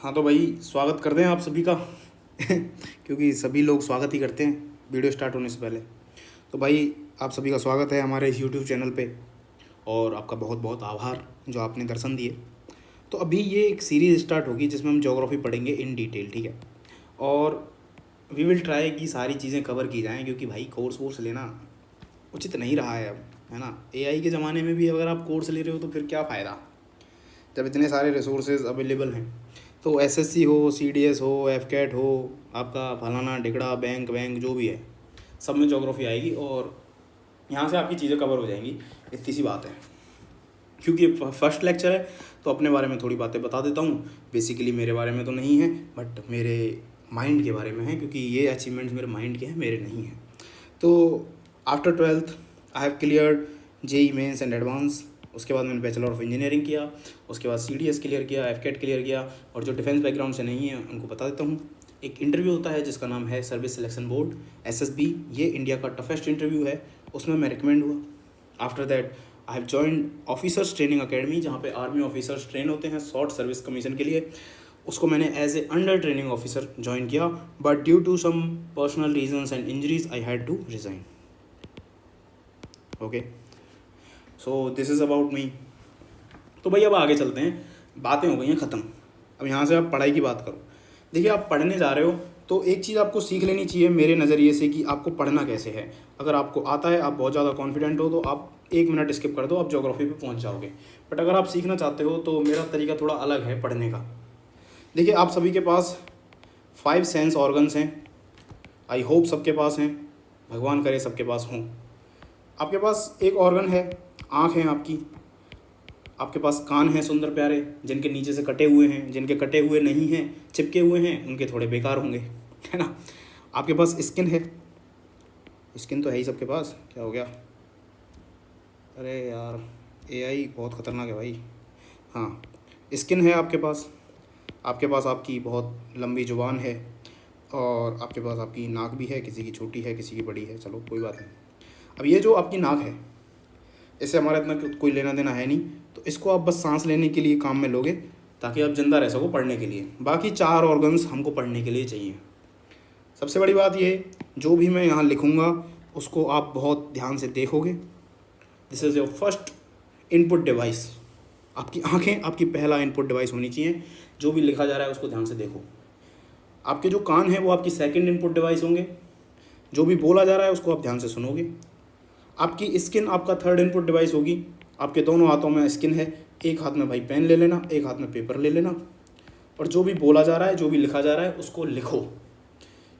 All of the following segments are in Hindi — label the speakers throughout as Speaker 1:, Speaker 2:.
Speaker 1: हाँ तो भाई स्वागत करते हैं आप सभी का क्योंकि सभी लोग स्वागत ही करते हैं वीडियो स्टार्ट होने से पहले। तो भाई आप सभी का स्वागत है हमारे इस यूट्यूब चैनल पे और आपका बहुत बहुत आभार जो आपने दर्शन दिए। तो अभी ये एक सीरीज़ स्टार्ट होगी जिसमें हम ज्योग्राफी पढ़ेंगे इन डिटेल, ठीक है। और वी विल ट्राई कि सारी चीज़ें कवर की जाएँ, क्योंकि भाई कोर्स वोर्स लेना उचित नहीं रहा है अब, है ना। एआई के ज़माने में भी अगर आप कोर्स ले रहे हो तो फिर क्या फ़ायदा, जब इतने सारे रिसोर्सेज अवेलेबल हैं। तो एसएससी हो, सीडीएस हो, एफकेट हो, आपका फलाना ढिकड़ा बैंक बैंक जो भी है, सब में ज्योग्राफी आएगी और यहाँ से आपकी चीज़ें कवर हो जाएंगी। इतनी सी बात है। क्योंकि फर्स्ट लेक्चर है तो अपने बारे में थोड़ी बातें बता देता हूँ। बेसिकली मेरे बारे में तो नहीं है, बट मेरे माइंड के बारे में है, क्योंकि ये अचीवमेंट्स मेरे माइंड के हैं, मेरे नहीं हैं। तो after 12th I have cleared JEE Mains and advance. उसके बाद मैंने बैचलर ऑफ इंजीनियरिंग किया, उसके बाद सीडीएस क्लियर किया, एफकेट क्लियर किया। और जो डिफेंस बैकग्राउंड से नहीं है उनको बता देता हूँ, एक इंटरव्यू होता है जिसका नाम है सर्विस सिलेक्शन बोर्ड, एसएसबी। ये इंडिया का टफेस्ट इंटरव्यू है, उसमें मैं रिकमेंड हुआ। After that I have joined officers training academy, जहाँ पे आर्मी ऑफिसर्स ट्रेन होते हैं शॉर्ट सर्विस कमीशन के लिए। उसको मैंने as a under training officer join किया, but due to some personal reasons and injuries I had to resign. Okay, so this is about me. तो भाई अब आगे चलते हैं, बातें हो गई हैं ख़त्म। अब यहाँ से आप पढ़ाई की बात करो। देखिए, आप पढ़ने जा रहे हो तो एक चीज़ आपको सीख लेनी चाहिए मेरे नज़रिए से, कि आपको पढ़ना कैसे है। अगर आपको आता है, आप बहुत ज़्यादा कॉन्फिडेंट हो, तो आप 1 मिनट स्किप कर दो, आप ज्योग्राफी पे पहुँच जाओगे। बट अगर आप सीखना चाहते हो तो मेरा तरीका थोड़ा अलग है पढ़ने का। देखिए, आप सभी के पास 5 सेंस ऑर्गन्स हैं। आई होप सबके पास हैं, भगवान करे सबके पास हों। आपके पास एक ऑर्गन है, आँख है आपकी। आपके पास कान हैं सुंदर प्यारे, जिनके नीचे से कटे हुए हैं, जिनके कटे हुए नहीं हैं, चिपके हुए हैं, उनके थोड़े बेकार होंगे, है ना। आपके पास स्किन है, स्किन तो है ही सबके पास। क्या हो गया? अरे यार, एआई बहुत ख़तरनाक है भाई। हाँ, स्किन है आपके पास। आपके पास आपकी बहुत लंबी जुबान है, और आपके पास आपकी नाक भी है, किसी की छोटी है, किसी की बड़ी है, चलो कोई बात नहीं। अब ये जो आपकी नाक है, इससे हमारा इतना कोई लेना देना है नहीं, तो इसको आप बस सांस लेने के लिए काम में लोगे, ताकि आप जिंदा रह सको पढ़ने के लिए। बाकी 4 ऑर्गन्स हमको पढ़ने के लिए चाहिए। सबसे बड़ी बात ये, जो भी मैं यहाँ लिखूँगा उसको आप बहुत ध्यान से देखोगे। This is your first input device. आपकी आँखें आपकी पहला इनपुट डिवाइस होनी चाहिए। जो भी लिखा जा रहा है उसको ध्यान से देखो। आपके जो कान हैं वो आपकी सेकंड इनपुट डिवाइस होंगे। जो भी बोला जा रहा है उसको आप ध्यान से सुनोगे। आपकी स्किन आपका थर्ड इनपुट डिवाइस होगी। आपके दोनों हाथों में स्किन है, एक हाथ में भाई पेन ले लेना, एक हाथ में पेपर ले लेना, और जो भी बोला जा रहा है, जो भी लिखा जा रहा है उसको लिखो।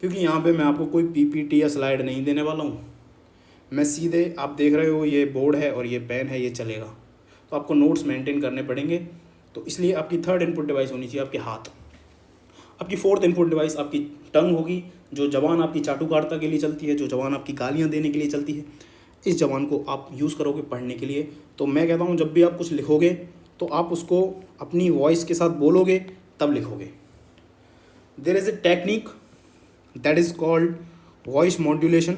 Speaker 1: क्योंकि यहाँ पे मैं आपको कोई पीपीटी या स्लाइड नहीं देने वाला हूँ। मैं सीधे, आप देख रहे हो ये बोर्ड है और ये पेन है, ये चलेगा। तो आपको नोट्स मेंटेन करने पड़ेंगे। तो इसलिए आपकी थर्ड इनपुट डिवाइस होनी चाहिए आपके हाथ। आपकी फोर्थ इनपुट डिवाइस आपकी टंग होगी, जो जबान आपकी चाटुकारिता के लिए चलती है, जो जबान आपकी गालियाँ देने के लिए चलती है। इस जबान को आप यूज़ करोगे पढ़ने के लिए। तो मैं कहता हूँ, जब भी आप कुछ लिखोगे तो आप उसको अपनी वॉइस के साथ बोलोगे, तब लिखोगे। There is a technique that is called voice modulation,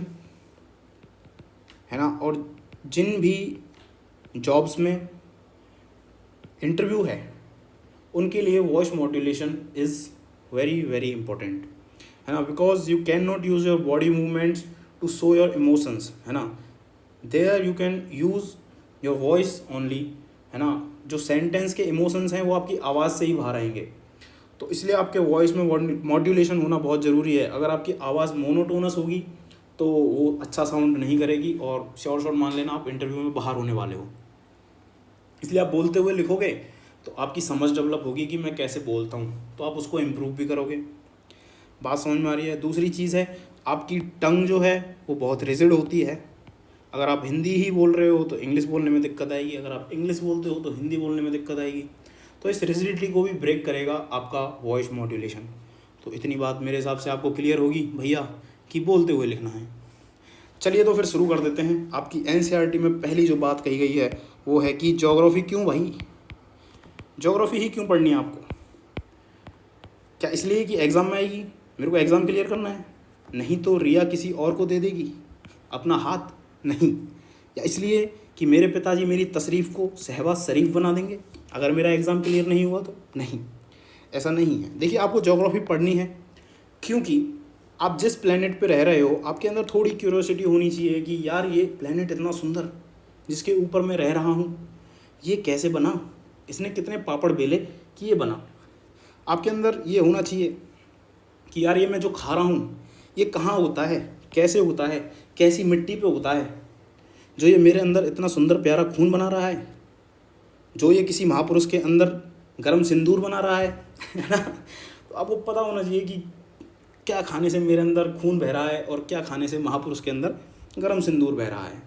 Speaker 1: है ना। और जिन भी जॉब्स में इंटरव्यू है उनके लिए voice modulation is very very important, है ना। Because you can not use your body movements to show your emotions, है ना। There you can use your voice only, है ना। जो सेंटेंस के इमोशंस हैं वो आपकी आवाज़ से ही बाहर आएंगे। तो इसलिए आपके वॉइस में मॉड्यूलेशन होना बहुत ज़रूरी है। अगर आपकी आवाज़ मोनोटोनस होगी तो वो अच्छा साउंड नहीं करेगी, और श्योर मान लेना आप इंटरव्यू में बाहर होने वाले हो। इसलिए आप बोलते हुए लिखोगे तो आपकी समझ डेवलप होगी कि मैं कैसे बोलता हूँ, तो आप उसको इम्प्रूव भी करोगे। बात समझ में आ रही है? दूसरी चीज़ है, आपकी टंग जो है वो बहुत रिजिड होती है। अगर आप हिंदी ही बोल रहे हो तो इंग्लिश बोलने में दिक्कत आएगी, अगर आप इंग्लिश बोलते हो तो हिंदी बोलने में दिक्कत आएगी। तो इस रिजिडिटी को भी ब्रेक करेगा आपका वॉइस मॉड्यूलेशन। तो इतनी बात मेरे हिसाब से आपको क्लियर होगी भैया, कि बोलते हुए लिखना है। चलिए तो फिर शुरू कर देते हैं। आपकी एनसीईआरटी में पहली जो बात कही गई है वो है कि ज्योग्राफी क्यों भाई, ज्योग्राफी ही क्यों पढ़नी है आपको? क्या इसलिए कि एग्ज़ाम में आएगी, मेरे को एग्ज़ाम क्लियर करना है? नहीं तो रिया किसी और को दे देगी अपना हाथ? नहीं। या इसलिए कि मेरे पिताजी मेरी तशरीफ़ को शहबाज शरीफ बना देंगे अगर मेरा एग्ज़ाम क्लियर नहीं हुआ तो? नहीं। ऐसा नहीं है। देखिए आपको ज्योग्राफी पढ़नी है क्योंकि आप जिस प्लेनेट पे रह रहे हो आपके अंदर थोड़ी क्यूरियोसिटी होनी चाहिए कि यार ये प्लेनेट इतना सुंदर जिसके ऊपर मैं रह रहा हूँ ये कैसे बना, इसने कितने पापड़ बेले कि ये बना। आपके अंदर ये होना चाहिए कि यार ये मैं जो खा रहा हूँ ये कहाँ होता है, कैसे होता है, कैसी मिट्टी पे होता है, जो ये मेरे अंदर इतना सुंदर प्यारा खून बना रहा है, जो ये किसी महापुरुष के अंदर गर्म सिंदूर बना रहा है ना। तो आपको पता होना चाहिए कि क्या खाने से मेरे अंदर खून बह रहा है और क्या खाने से महापुरुष के अंदर गर्म सिंदूर बह रहा है।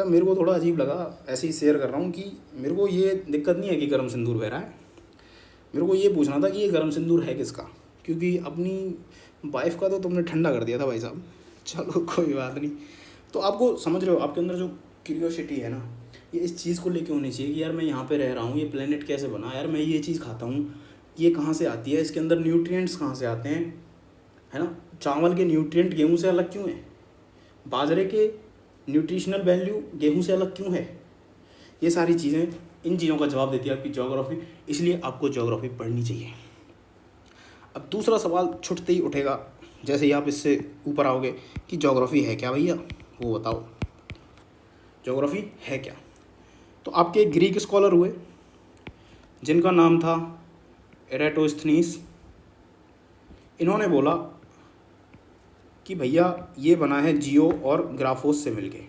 Speaker 1: मेरे को थोड़ा अजीब लगा, ऐसे ही शेयर कर रहा हूँ कि मेरे को ये दिक्कत नहीं है कि गर्म सिंदूर बह रहा है, मेरे को ये पूछना था कि ये गर्म सिंदूर है किसका, क्योंकि अपनी वाइफ का तो तुमने ठंडा कर दिया था भाई साहब। चलो कोई बात नहीं। तो आपको समझ रहे हो आपके अंदर जो क्यूरियोसिटी है ना ये इस चीज़ को लेके होनी चाहिए कि यार मैं यहाँ पे रह रहा हूँ, ये प्लेनेट कैसे बना, यार मैं ये चीज़ खाता हूँ ये कहाँ से आती है, इसके अंदर न्यूट्रिएंट्स कहाँ से आते हैं, है ना। चावल के न्यूट्रिएंट गेहूँ से अलग क्यों है, बाजरे के न्यूट्रिशनल वैल्यू गेहूँ से अलग क्यों है। ये सारी चीज़ें, इन चीज़ों का जवाब देती है आपकी ज्योग्राफी, इसलिए आपको ज्योग्राफी पढ़नी चाहिए। अब दूसरा सवाल छुटते ही उठेगा जैसे ही आप इससे ऊपर आओगे कि ज्योग्राफी है क्या भैया, वो बताओ ज्योग्राफी है क्या। तो आपके ग्रीक स्कॉलर हुए जिनका नाम था एराटोस्थनीस, इन्होंने बोला कि भैया ये बना है जियो और ग्राफोस से मिलके।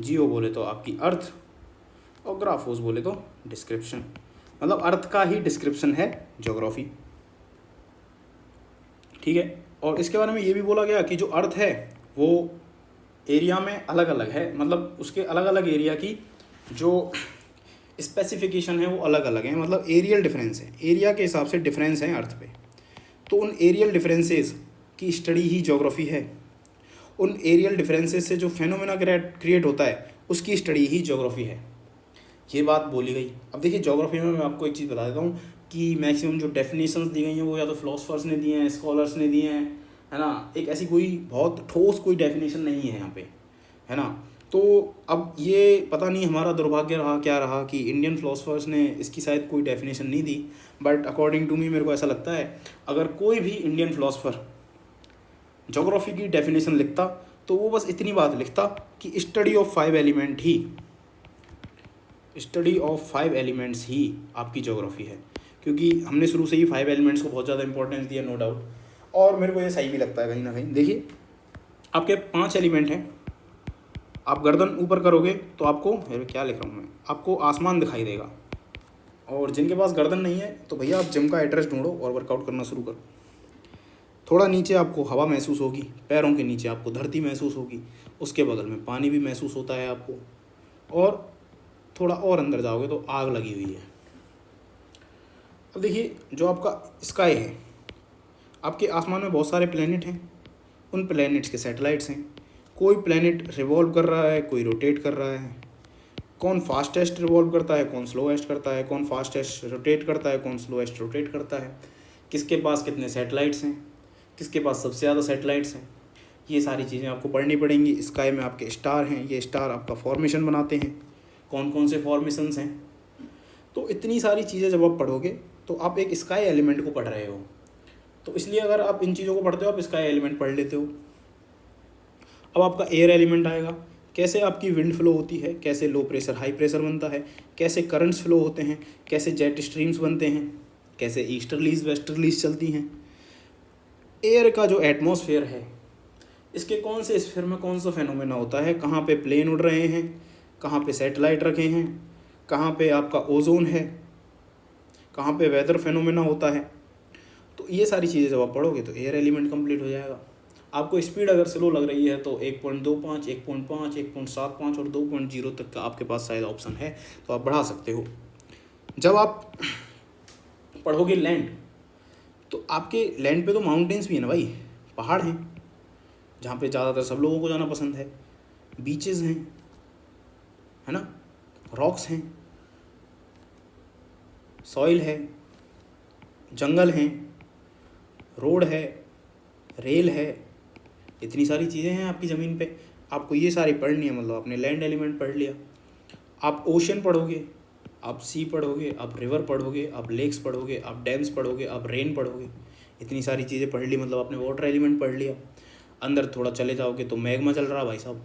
Speaker 1: जियो बोले तो आपकी अर्थ और ग्राफोस बोले तो डिस्क्रिप्शन, मतलब अर्थ का ही डिस्क्रिप्शन है ज्योग्राफी, ठीक है। और इसके बारे में ये भी बोला गया कि जो अर्थ है वो एरिया में अलग अलग है, मतलब उसके अलग अलग एरिया की जो स्पेसिफिकेशन है वो अलग अलग है, मतलब एरियल डिफरेंस है, एरिया के हिसाब से डिफरेंस है अर्थ पे। तो उन एरियल डिफरेंसेस की स्टडी ही ज्योग्राफी है, उन एरियल डिफरेंसेस से जो फेनोमेना क्रिएट होता है उसकी स्टडी ही ज्योग्राफी है। ये बात बोली गई। अब देखिए ज्योग्राफी में मैं आपको एक चीज़ बता देता हूँ कि मैक्सिमम जो डेफिनेशंस दी गई हैं वो या तो फिलोसफर्स ने दिए हैं, स्कॉलर्स ने दिए हैं, है ना। एक ऐसी कोई बहुत ठोस कोई डेफिनेशन नहीं है यहाँ पे, है ना। तो अब ये पता नहीं हमारा दुर्भाग्य रहा क्या रहा कि इंडियन फिलोसफर्स ने इसकी शायद कोई डेफिनेशन नहीं दी, बट अकॉर्डिंग टू मी मेरे को ऐसा लगता है अगर कोई भी इंडियन फिलोसफर ज्योग्राफी की डेफिनेशन लिखता तो वो बस इतनी बात लिखता कि स्टडी ऑफ 5 एलिमेंट ही, स्टडी ऑफ 5 एलिमेंट्स ही आपकी ज्योग्राफी है, क्योंकि हमने शुरू से ही 5 एलिमेंट्स को बहुत ज़्यादा इंपॉर्टेंस दिया, नो डाउट। और मेरे को ये सही भी लगता है कहीं ना कहीं। देखिए आपके 5 एलिमेंट हैं, आप गर्दन ऊपर करोगे तो आपको, क्या लिख रहा हूँ मैं, आपको आसमान दिखाई देगा। और जिनके पास गर्दन नहीं है तो भैया आप जिम का एड्रेस ढूंढो और वर्कआउट करना शुरू करो। थोड़ा नीचे आपको हवा महसूस होगी, पैरों के नीचे आपको धरती महसूस होगी, उसके बगल में पानी भी महसूस होता है आपको, और थोड़ा और अंदर जाओगे तो आग लगी हुई है। अब देखिए जो आपका स्काई है, आपके आसमान में बहुत सारे प्लैनेट हैं, उन प्लैनेट्स के सैटेलाइट्स हैं। कोई प्लैनेट रिवॉल्व कर रहा है, कोई रोटेट कर रहा है। कौन फास्टेस्ट रिवॉल्व करता है, कौन स्लोएस्ट करता है, कौन फास्टेस्ट रोटेट करता है, कौन स्लोएस्ट रोटेट करता है, किसके पास कितने सैटेलाइट्स हैं, किसके पास सबसे ज़्यादा सैटेलाइट्स हैं। ये सारी चीज़ें आपको पढ़नी पड़ेंगी। स्काई में आपके स्टार हैं, ये स्टार आपका फॉर्मेशन बनाते हैं, कौन कौन से फॉर्मेशंस हैं। तो इतनी सारी चीज़ें जब आप पढ़ोगे तो आप एक स्काई एलिमेंट को पढ़ रहे हो, तो इसलिए अगर आप इन चीज़ों को पढ़ते हो आप स्काई एलिमेंट पढ़ लेते हो। अब आपका एयर एलिमेंट आएगा, कैसे आपकी विंड फ्लो होती है, कैसे लो प्रेशर हाई प्रेशर बनता है, कैसे करंट्स फ्लो होते हैं, कैसे जेट स्ट्रीम्स बनते हैं, कैसे ईस्टर्लीज वेस्टर्लीज चलती हैं। एयर का जो एटमॉस्फेयर है, इसके कौन से स्फीयर में कौन सा फेनोमेना होता है, कहाँ पे प्लेन उड़ रहे हैं, कहाँ पे सैटेलाइट रखे हैं, कहाँ पे आपका ओजोन है, कहाँ पे वेदर फेनोमेना होता है। तो ये सारी चीज़ें जब आप पढ़ोगे तो एयर एलिमेंट कंप्लीट हो जाएगा। आपको स्पीड अगर स्लो लग रही है तो 1.25, 1.5, 1.75 और 2.0 तक का आपके पास शायद ऑप्शन है, तो आप बढ़ा सकते हो। जब आप पढ़ोगे लैंड, तो आपके लैंड पे तो माउंटेन्स भी है ना भाई, पहाड़ हैं जहाँ पे ज़्यादातर सब लोगों को जाना पसंद है, बीचेस हैं, है ना, रॉक्स हैं, सॉइल है, जंगल हैं, रोड है, रेल है, इतनी सारी चीज़ें हैं आपकी ज़मीन पे। आपको ये सारी पढ़नी है, मतलब आपने लैंड एलिमेंट पढ़ लिया। आप ओशन पढ़ोगे, आप सी पढ़ोगे, आप रिवर पढ़ोगे, आप लेक्स पढ़ोगे, आप डैम्स पढ़ोगे, आप रेन पढ़ोगे, इतनी सारी चीज़ें पढ़ ली, मतलब आपने वाटर एलिमेंट पढ़ लिया। अंदर थोड़ा चले जाओगे तो मैग्मा चल रहा है भाई साहब,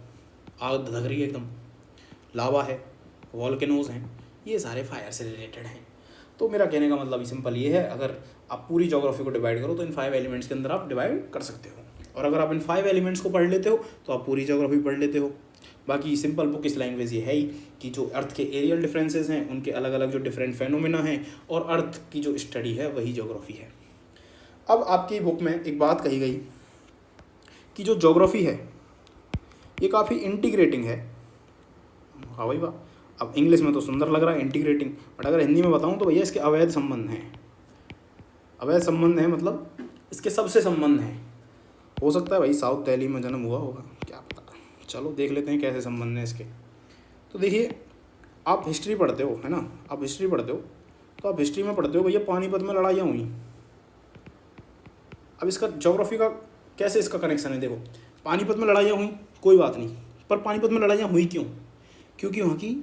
Speaker 1: आग धधक रही है एकदम, लावा है, वॉल्केनोज हैं, ये सारे फायर से रिलेटेड हैं। तो मेरा कहने का मतलब सिंपल ये है, अगर आप पूरी ज्योग्राफी को डिवाइड करो तो इन 5 एलिमेंट्स के अंदर आप डिवाइड कर सकते हो, और अगर आप इन 5 एलिमेंट्स को पढ़ लेते हो तो आप पूरी ज्योग्राफी पढ़ लेते हो। बाकी सिंपल बुक इस लैंग्वेज ये है ही कि जो अर्थ के एरियल डिफरेंसेस हैं, उनके अलग अलग जो डिफरेंट फेनोमेना हैं, और अर्थ की जो स्टडी है वही ज्योग्राफी है। अब आपकी बुक में एक बात कही गई कि जो ज्योग्राफी है ये काफ़ी इंटीग्रेटिंग है। हाँ भाई वाह, अब इंग्लिश में तो सुंदर लग रहा है इंटीग्रेटिंग, बट अगर हिंदी में बताऊँ तो भैया इसके अवैध संबंध हैं। अवैध संबंध है मतलब इसके सबसे संबंध हैं। हो सकता है भाई साउथ दिल्ली में जन्म हुआ होगा, क्या पता, चलो देख लेते हैं कैसे संबंध हैं इसके। तो देखिए, आप हिस्ट्री पढ़ते हो, है ना, आप हिस्ट्री पढ़ते हो तो आप हिस्ट्री में पढ़ते हो भैया पानीपत में लड़ाइयाँ हुई। अब इसका ज्योग्राफी का कैसे इसका कनेक्शन है? देखो, पानीपत में लड़ाइयाँ हुई, कोई बात नहीं, पर पानीपत में लड़ाइयाँ हुई क्यों? क्योंकि वहाँ की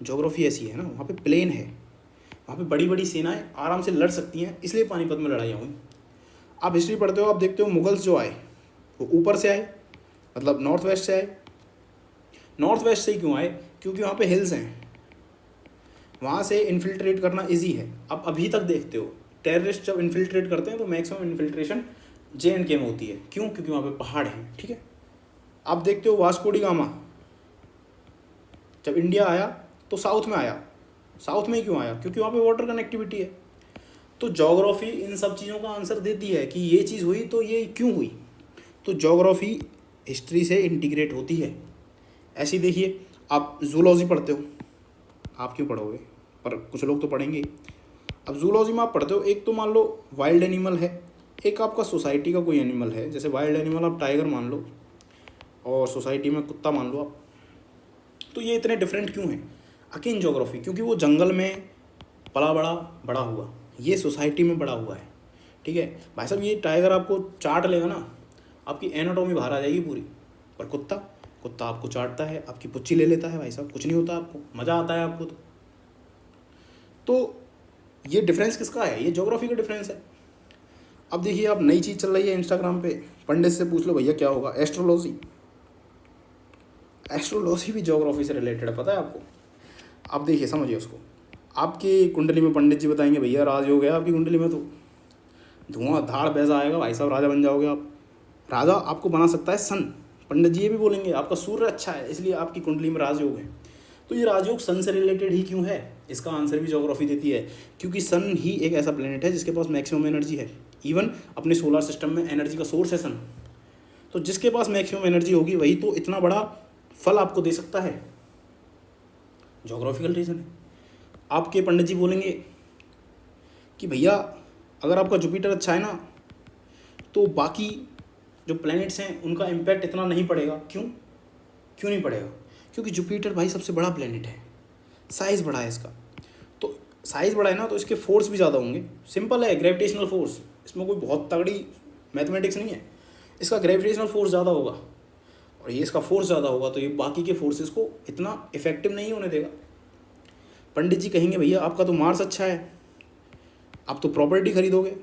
Speaker 1: ज्योग्राफी ऐसी है ना, वहाँ पे प्लेन है, वहाँ पे बड़ी बड़ी सेनाएं आराम से लड़ सकती हैं, इसलिए पानीपत में लड़ाइयाँ हुई। आप हिस्ट्री पढ़ते हो, आप देखते हो मुगल्स जो आए वो ऊपर से आए, मतलब नॉर्थ वेस्ट से आए। नॉर्थ वेस्ट से ही क्यों आए? क्योंकि वहाँ पे हिल्स हैं, वहाँ से इन्फिल्ट्रेट करना इजी है। आप अभी तक देखते हो टेररिस्ट जब इन्फिल्ट्रेट करते हैं तो मैक्सिमम इन्फिल्ट्रेशन JNK में होती है। क्यों? क्योंकि वहाँ पे पहाड़ हैं, ठीक है। आप देखते हो वास्को डी गामा जब इंडिया आया तो साउथ में आया। साउथ में ही क्यों आया? क्योंकि वहाँ पे वाटर कनेक्टिविटी है। तो ज्योग्राफी इन सब चीज़ों का आंसर देती है कि ये चीज़ हुई तो ये क्यों हुई। तो ज्योग्राफी हिस्ट्री से इंटीग्रेट होती है। ऐसे ही देखिए, आप जूलॉजी पढ़ते हो, आप क्यों पढ़ोगे, पर कुछ लोग तो पढ़ेंगे ही। अब जूलॉजी में आप पढ़ते हो, एक तो मान लो वाइल्ड एनिमल है, एक आपका सोसाइटी का कोई एनिमल है। जैसे वाइल्ड एनिमल आप टाइगर मान लो और सोसाइटी में कुत्ता मान लो आप। तो ये इतने डिफरेंट क्यों हैं? अगेन ज्योग्राफी, क्योंकि वो जंगल में पला बड़ा बड़ा हुआ, ये सोसाइटी में बड़ा हुआ है, ठीक है भाई साहब। ये टाइगर आपको चाट लेगा ना, आपकी एनाटॉमी बाहर आ जाएगी पूरी। पर कुत्ता, कुत्ता आपको चाटता है, आपकी पुच्ची ले लेता है भाई साहब, कुछ नहीं होता, आपको मज़ा आता है आपको। तो ये डिफरेंस किसका है? ये ज्योग्राफी का डिफरेंस है। अब देखिए, आप नई चीज़ चल रही है इंस्टाग्राम पे, पंडित से पूछ लो भैया क्या होगा, एस्ट्रोलॉजी। एस्ट्रोलॉजी भी ज्योग्राफी से रिलेटेड है, पता है आपको। आप देखिए, समझिए उसको। आपकी कुंडली में पंडित जी बताएंगे भैया राजयोग है आपकी कुंडली में, तो धुआंधार पैसा आएगा भाई साहब, राजा बन जाओगे आप। राजा आपको बना सकता है सन। पंडित जी ये भी बोलेंगे आपका सूर्य अच्छा है इसलिए आपकी कुंडली में राजयोग है। तो ये राजयोग सन से रिलेटेड ही क्यों है? इसका आंसर भी ज्योग्राफी देती है। क्योंकि सन ही एक ऐसा प्लेनेट है जिसके पास मैक्सिमम एनर्जी है। इवन अपने सोलर सिस्टम में एनर्जी का सोर्स है सन। तो जिसके पास मैक्सिमम एनर्जी होगी वही तो इतना बड़ा फल आपको दे सकता है। ज्योग्राफिकल रीज़न है। आपके पंडित जी बोलेंगे कि भैया अगर आपका जुपिटर अच्छा है ना तो बाकी जो प्लैनेट्स हैं उनका इम्पैक्ट इतना नहीं पड़ेगा। क्यों नहीं पड़ेगा? क्योंकि जुपिटर भाई सबसे बड़ा प्लैनेट है, साइज़ बड़ा है इसका। तो साइज़ बड़ा है ना, तो इसके फोर्स भी ज़्यादा होंगे। सिंपल है, ग्रेविटेशनल फोर्स, इसमें कोई बहुत तगड़ी मैथमेटिक्स नहीं है। इसका ग्रेविटेशनल फोर्स ज़्यादा होगा और ये इसका फोर्स ज़्यादा होगा, तो ये बाकी के फोर्सेस को इतना इफेक्टिव नहीं होने देगा। पंडित जी कहेंगे भैया आपका तो मार्स अच्छा है, आप तो प्रॉपर्टी खरीदोगे।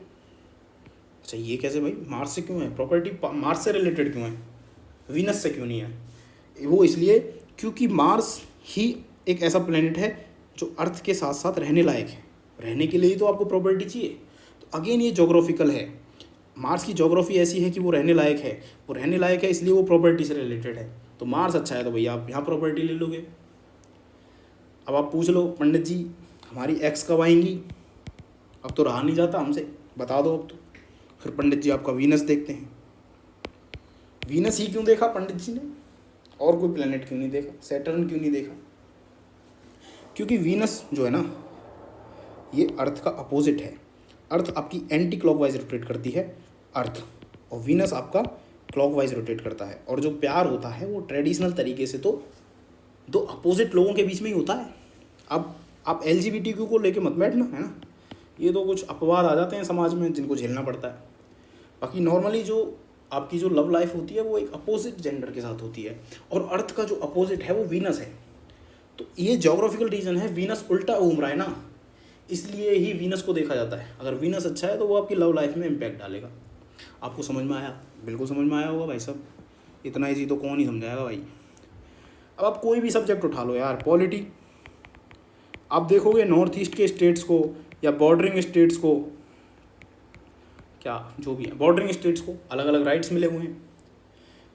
Speaker 1: अच्छा, ये कैसे भाई? मार्स से क्यों है प्रॉपर्टी? मार्स से रिलेटेड क्यों है, वीनस से क्यों नहीं है? वो इसलिए क्योंकि मार्स ही एक ऐसा प्लेनेट है जो अर्थ के साथ साथ रहने लायक है। रहने के लिए ही तो आपको प्रॉपर्टी चाहिए। तो अगेन ये ज्योग्राफिकल है। मार्स की ज्योग्राफी ऐसी है कि वो रहने लायक है, वो रहने लायक है इसलिए वो प्रॉपर्टी से रिलेटेड है। तो मार्स अच्छा है तो भैया आप यहाँ प्रॉपर्टी ले लोगे। अब आप पूछ लो पंडित जी हमारी एक्स कब आएंगी, अब तो रहा नहीं जाता हमसे, बता दो अब तो। फिर पंडित जी आपका वीनस देखते हैं। वीनस ही क्यों देखा पंडित जी ने, और कोई प्लेनेट क्यों नहीं देखा, सैटर्न क्यों नहीं देखा? क्योंकि वीनस जो है ना ये अर्थ का अपोजिट है। अर्थ आपकी एंटी क्लॉकवाइज रोटेट करती है अर्थ, और वीनस आपका क्लॉकवाइज रोटेट करता है। और जो प्यार होता है वो ट्रेडिशनल तरीके से तो दो अपोजिट लोगों के बीच में ही होता है। अब आप LGBTQ को लेके मत बैठना, है ना, ये तो कुछ अपवाद आ जाते हैं समाज में जिनको झेलना पड़ता है। बाकी नॉर्मली जो आपकी जो लव लाइफ होती है वो एक अपोजिट जेंडर के साथ होती है, और अर्थ का जो अपोजिट है वो वीनस है। तो ये जोग्राफिकल रीज़न है, वीनस उल्टा घूम रहा है ना, इसलिए ही वीनस को देखा जाता है। अगर वीनस अच्छा है तो वो आपकी लव लाइफ में इम्पैक्ट डालेगा। आपको समझ में आया? बिल्कुल समझ में आया होगा भाई साहब, इतना ईजी तो कौन ही समझाएगा भाई। अब आप कोई भी सब्जेक्ट उठा लो यार, पॉलिटी, आप देखोगे नॉर्थ ईस्ट के स्टेट्स को या बॉर्डरिंग स्टेट्स को, क्या जो भी है बॉर्डरिंग स्टेट्स को अलग अलग राइट्स मिले हुए हैं।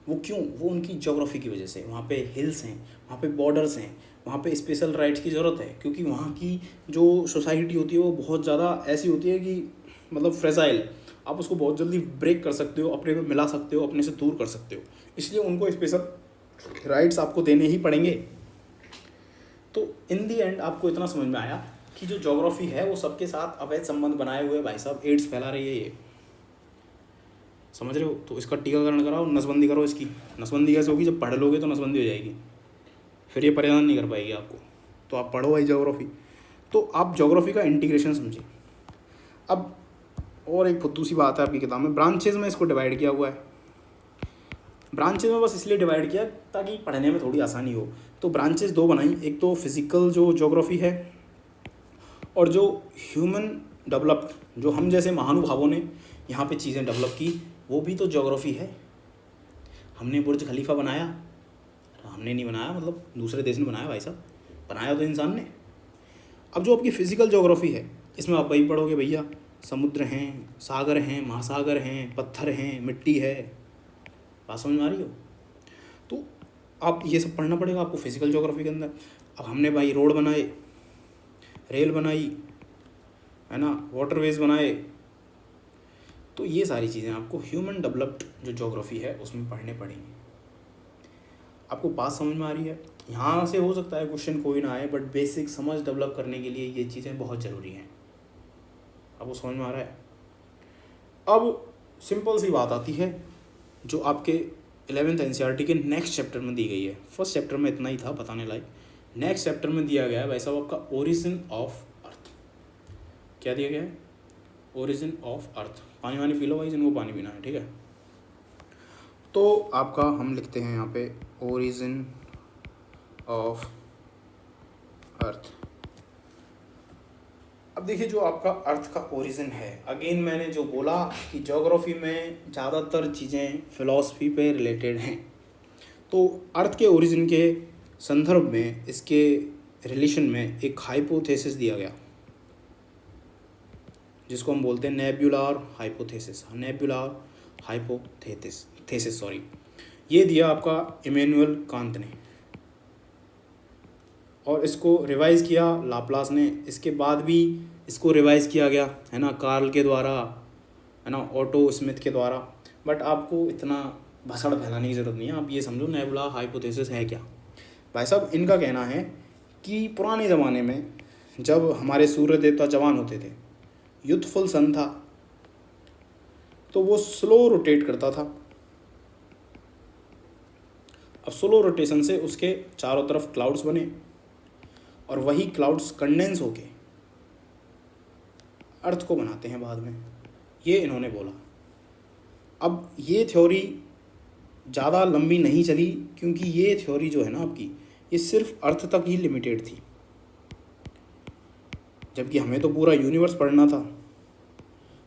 Speaker 1: वो क्यों? वो उनकी ज्योग्राफी की वजह से। वहाँ पे हिल्स हैं, वहाँ पे बॉर्डर्स हैं, वहाँ पे स्पेशल राइट्स की ज़रूरत है, क्योंकि वहाँ की जो सोसाइटी होती है वो बहुत ज़्यादा ऐसी होती है कि मतलब फ्रेजाइल, आप उसको बहुत जल्दी ब्रेक कर सकते हो, अपने में मिला सकते हो, अपने से दूर कर सकते हो, इसलिए उनको स्पेशल राइट्स आपको देने ही पड़ेंगे। तो इन दी एंड आपको इतना समझ में आया कि जो ज्योग्राफी है वो सबके साथ अवैध संबंध बनाए हुए भाई साहब एड्स फैला रही है ये, समझ रहे हो? तो इसका टीकाकरण कराओ, नसबंदी करो इसकी। नसबंदी कैसे होगी? जब पढ़ लोगे तो नसबंदी हो जाएगी, फिर ये परेशान नहीं कर पाएगी आपको। तो आप पढ़ो भाई ज्योग्राफी। तो आप ज्योग्राफी का इंटीग्रेशन समझिए। अब और एक फुद्दू सी बात है आपकी किताब में, ब्रांचेज में इसको डिवाइड किया हुआ है। ब्रांचेज में बस इसलिए डिवाइड किया ताकि पढ़ने में थोड़ी आसानी हो। तो ब्रांचेज दो बनाई, एक तो फिजिकल जो ज्योग्राफी है, और जो ह्यूमन डेवलप्ड, जो हम जैसे महानुभावों ने यहाँ पे चीज़ें डेवलप की, वो भी तो ज्योग्राफी है। हमने बुर्ज खलीफा बनाया, हमने नहीं बनाया, मतलब दूसरे देश ने बनाया भाई साहब, बनाया तो इंसान ने। अब जो आपकी फिजिकल ज्योग्राफी है, इसमें आप वही पढ़ोगे भैया, समुद्र हैं, सागर हैं, महासागर हैं, पत्थर हैं, मिट्टी है। बात समझ में आ रही हो? तो आप ये सब पढ़ना पड़ेगा आपको फिजिकल ज्योग्राफी के अंदर। अब हमने भाई रोड बनाए, रेल बनाई, है ना, वाटरवेज बनाए, तो ये सारी चीज़ें आपको ह्यूमन डेवलप्ड जो ज्योग्राफी है उसमें पढ़ने पड़ेंगी। आपको बात समझ में आ रही है? यहाँ से हो सकता है क्वेश्चन कोई ना आए, बट बेसिक समझ डेवलप करने के लिए ये चीज़ें बहुत ज़रूरी हैं। आपको समझ में आ रहा है? अब सिंपल सी बात आती है जो आपके 11th एनसीईआरटी के नेक्स्ट चैप्टर में दी गई है। फर्स्ट चैप्टर में इतना ही था बताने लायक, नेक्स्ट चैप्टर में दिया गया है भाई साहब आपका ओरिजिन ऑफ अर्थ। क्या दिया गया है? Origin of earth. पानी वानी पी लो भाई जिनको पानी पीना है, ठीक है। तो आपका हम लिखते हैं यहाँ पे ओरिजिन ऑफ अर्थ। अब देखिए जो आपका अर्थ का ओरिजिन है, अगेन मैंने जो बोला कि ज्योग्राफी में ज़्यादातर चीज़ें फिलॉसफी पे रिलेटेड हैं। तो अर्थ के ओरिजिन के संदर्भ में, इसके रिलेशन में एक हाइपोथेसिस दिया गया, जिसको हम बोलते हैं नेब्युलर हाइपोथेसिस। नेब्युलर हाइपोथेसिस सॉरी, ये दिया आपका इमैनुअल कांत ने, और इसको रिवाइज़ किया लाप्लास ने। इसके बाद भी इसको रिवाइज़ किया गया, है ना, कार्ल के द्वारा, है ना, ऑटो स्मिथ के द्वारा। बट आपको इतना भसड़ फैलाने की ज़रूरत नहीं है। आप ये समझो नेबुला हाइपोथेसिस है क्या। भाई साहब इनका कहना है कि पुराने ज़माने में जब हमारे सूर्य देवता जवान होते थे, यूथफुल सन था, तो वो स्लो रोटेट करता था। अब स्लो रोटेशन से उसके चारों तरफ क्लाउड्स बने, और वही क्लाउड्स कंडेंस होके अर्थ को बनाते हैं बाद में, ये इन्होंने बोला। अब ये थ्योरी ज़्यादा लंबी नहीं चली, क्योंकि ये थ्योरी जो है ना आपकी, ये सिर्फ अर्थ तक ही लिमिटेड थी, जबकि हमें तो पूरा यूनिवर्स पढ़ना था।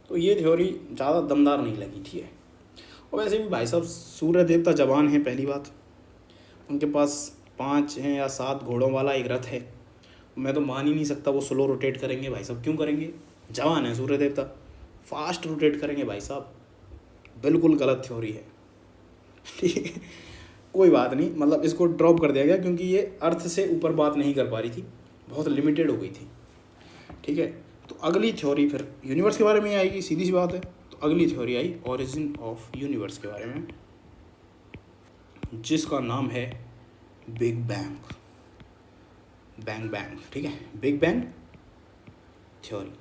Speaker 1: तो ये थ्योरी ज़्यादा दमदार नहीं लगी थी। और वैसे भी भाई साहब सूर्य देवता जवान हैं, पहली बात, उनके पास 5 हैं या 7 घोड़ों वाला एक रथ है। मैं तो मान ही नहीं सकता वो स्लो रोटेट करेंगे भाई साहब। क्यों करेंगे? जवान है सूर्य देवता, फास्ट रोटेट करेंगे भाई साहब। बिल्कुल गलत थ्योरी है, ठीक है। कोई बात नहीं, मतलब इसको ड्रॉप कर दिया गया, क्योंकि ये अर्थ से ऊपर बात नहीं कर पा रही थी, बहुत लिमिटेड हो गई थी, ठीक है। तो अगली थ्योरी फिर यूनिवर्स के बारे में आएगी, सीधी सी बात है। तो अगली theory I origin of universe के बारे में, जिसका नाम है बिग बैंग। बैंग, ठीक है, बिग बैंग थ्योरी।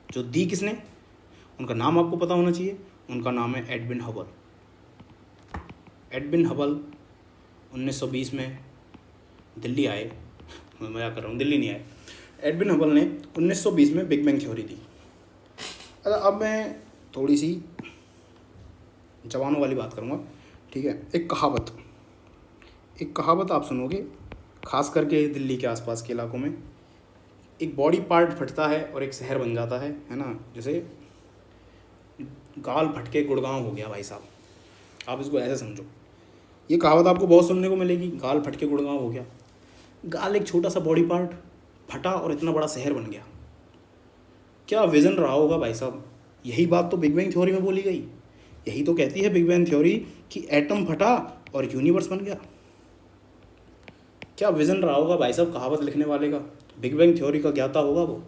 Speaker 1: जो दी किसने, उनका नाम आपको पता होना चाहिए। उनका नाम है एडविन हबल। एडविन हबल 1920 में दिल्ली आए, मैं मजाक कर रहा हूँ, दिल्ली नहीं आए। एडविन हबल ने 1920 में बिग बैंग थ्योरी दी। अब मैं थोड़ी सी जवानों वाली बात करूँगा, ठीक है। एक कहावत आप सुनोगे, खास करके दिल्ली के आसपास के इलाकों में एक बॉडी पार्ट फटता है और एक शहर बन जाता है ना। जैसे गाल फटके गुड़गांव हो गया भाई साहब, आप इसको ऐसे समझो। ये कहावत आपको बहुत सुनने को मिलेगी, गाल फटके गुड़गांव हो गया। गाल एक छोटा सा बॉडी पार्ट फटा और इतना बड़ा शहर बन गया। क्या विज़न रहा होगा भाई साहब। यही बात तो बिग बैंग थ्योरी में बोली गई। यही तो कहती है बिग बैंग थ्योरी कि एटम फटा और यूनिवर्स बन गया। क्या विज़न रहा होगा भाई साहब कहावत लिखने वाले का। बिग बैंग थ्योरी का ज्ञाता होगा वो,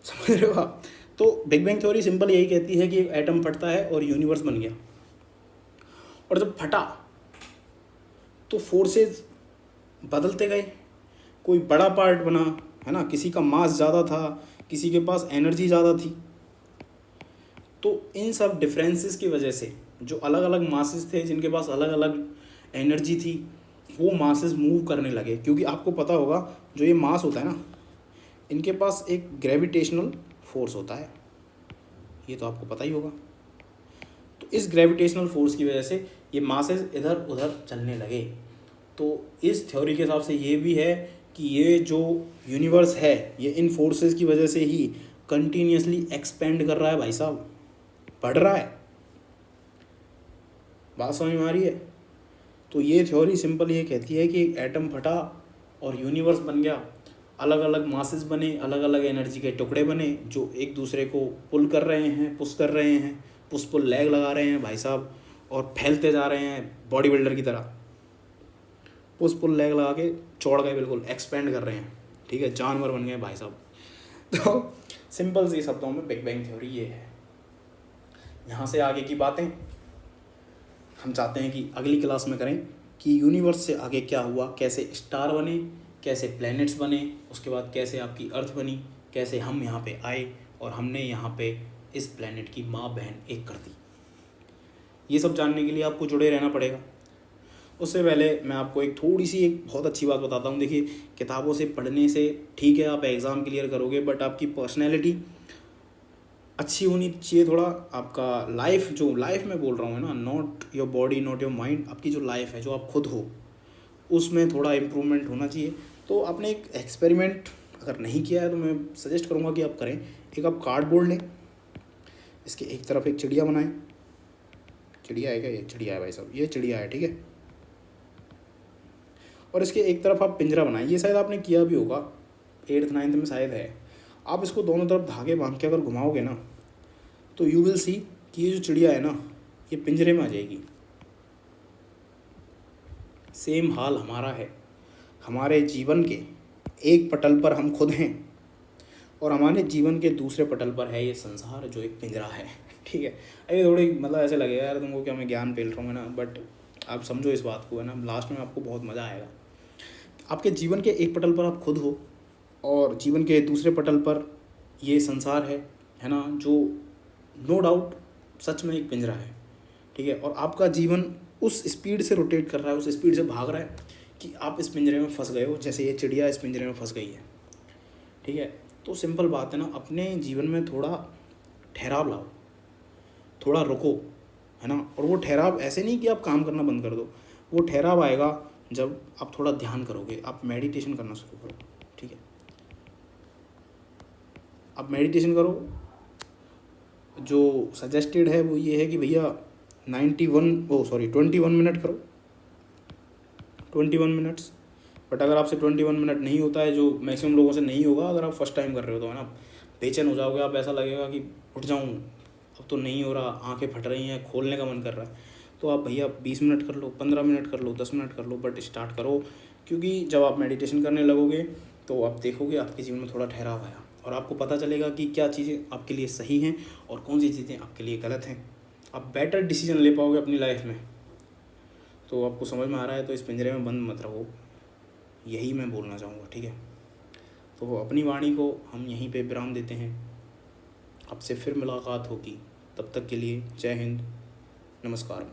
Speaker 1: समझ रहे हो आप। तो बिग बैंग थ्योरी सिंपल यही कहती है कि एक एटम फटता है और यूनिवर्स बन गया। और जब फटा तो फोर्सेस बदलते गए, कोई बड़ा पार्ट बना, है ना, किसी का मास ज़्यादा था, किसी के पास एनर्जी ज़्यादा थी। तो इन सब डिफरेंसेस की वजह से जो अलग अलग मासेस थे जिनके पास अलग अलग एनर्जी थी, वो मासेस मूव करने लगे। क्योंकि आपको पता होगा जो ये मास होता है ना, इनके पास एक ग्रेविटेशनल फोर्स होता है, ये तो आपको पता ही होगा। तो इस ग्रेविटेशनल फोर्स की वजह से ये मासेस इधर उधर चलने लगे। तो इस थ्योरी के हिसाब से ये भी है कि ये जो यूनिवर्स है ये इन फोर्सेस की वजह से ही कंटिन्यूसली एक्सपेंड कर रहा है भाई साहब, बढ़ रहा है। बात समझ में आ रही है। तो ये थ्योरी सिंपल ये कहती है कि एक एटम फटा और यूनिवर्स बन गया, अलग अलग मासेस बने, अलग अलग एनर्जी के टुकड़े बने जो एक दूसरे को पुल कर रहे हैं, पुश कर रहे हैं, पुश पुल लैग लगा रहे हैं भाई साहब, और फैलते जा रहे हैं बॉडी बिल्डर की तरह। पुश पुल लैग लगा के चौड़ गए, बिल्कुल एक्सपेंड कर रहे हैं, ठीक है, जानवर बन गए भाई साहब। तो सिंपल सी शब्दों में बिग बैंग थ्योरी ये है। यहाँ से आगे की बातें हम चाहते हैं कि अगली क्लास में करें कि यूनिवर्स से आगे क्या हुआ, कैसे स्टार बने, कैसे प्लैनेट्स बने, उसके बाद कैसे आपकी अर्थ बनी, कैसे हम यहाँ पे आए और हमने यहाँ पे इस प्लैनेट की माँ बहन एक कर दी। ये सब जानने के लिए आपको जुड़े रहना पड़ेगा। उससे पहले मैं आपको एक बहुत अच्छी बात बताता हूँ। देखिए, किताबों से पढ़ने से ठीक है आप एग्ज़ाम क्लियर करोगे, बट आपकी पर्सनैलिटी अच्छी होनी चाहिए थोड़ा। आपका लाइफ में बोल रहा हूँ, है ना, not your body, not your mind. आपकी जो लाइफ है, जो आप खुद हो, उसमें थोड़ा इम्प्रूवमेंट होना चाहिए। तो आपने एक एक्सपेरिमेंट अगर नहीं किया है तो मैं सजेस्ट करूँगा कि आप करें। एक आप कार्डबोर्ड लें, इसके एक तरफ एक चिड़िया बनाएं। चिड़िया है क्या? ये चिड़िया है भाई साहब, ये चिड़िया है, ठीक है। और इसके एक तरफ आप पिंजरा बनाएं। ये शायद आपने किया भी होगा, 8th 9th में शायद है। आप इसको दोनों तरफ धागे बांध के अगर घुमाओगे ना, तो यू विल सी कि ये जो चिड़िया है ना, ये पिंजरे में आ जाएगी। सेम हाल हमारा है। हमारे जीवन के एक पटल पर हम खुद हैं और हमारे जीवन के दूसरे पटल पर है ये संसार, जो एक पिंजरा है, ठीक है। अरे थोड़ी मतलब ऐसे लगेगा यार तुमको क्या मैं ज्ञान पेल रहा हूँ, है ना, बट आप समझो इस बात को, है ना, लास्ट में आपको बहुत मज़ा आएगा। आपके जीवन के एक पटल पर आप खुद हो और जीवन के दूसरे पटल पर ये संसार है ना, जो नो डाउट सच में एक पिंजरा है, ठीक है। और आपका जीवन उस स्पीड से रोटेट कर रहा है, उस स्पीड से भाग रहा है कि आप इस पिंजरे में फंस गए हो, जैसे ये चिड़िया इस पिंजरे में फंस गई है, ठीक है। तो सिंपल बात है ना, अपने जीवन में थोड़ा ठहराव लाओ, थोड़ा रुको, है ना। और वो ठहराव ऐसे नहीं कि आप काम करना बंद कर दो, वो ठहराव आएगा जब आप थोड़ा ध्यान करोगे, आप मेडिटेशन करना शुरू करो, ठीक है। आप मेडिटेशन करो। जो सजेस्टेड है वो ये है कि भैया 21 मिनट करो, 21 मिनट्स। बट अगर आपसे 21 मिनट नहीं होता है, जो मैक्सिमम लोगों से नहीं होगा, अगर आप फर्स्ट टाइम कर रहे हो तो, है ना, बेचैन हो जाओगे आप, ऐसा लगेगा कि उठ जाऊँ, अब तो नहीं हो रहा, आंखें फट रही हैं, खोलने का मन कर रहा है। तो आप भैया 20 मिनट कर लो, 15 मिनट कर लो, 10 मिनट कर लो, बट स्टार्ट करो। क्योंकि जब आप मेडिटेशन करने लगोगे तो आप देखोगे आपके जीवन में थोड़ा ठहराव आया और आपको पता चलेगा कि क्या चीज़ें आपके लिए सही हैं और कौन सी चीज़ें आपके लिए गलत हैं। आप बेटर डिसीजन ले पाओगे अपनी लाइफ में। तो आपको समझ में आ रहा है, तो इस पिंजरे में बंद मत रहो, यही मैं बोलना चाहूँगा, ठीक है। तो अपनी वाणी को हम यहीं पे विराम देते हैं। आपसे फिर मुलाकात होगी, तब तक के लिए जय हिंद, नमस्कार।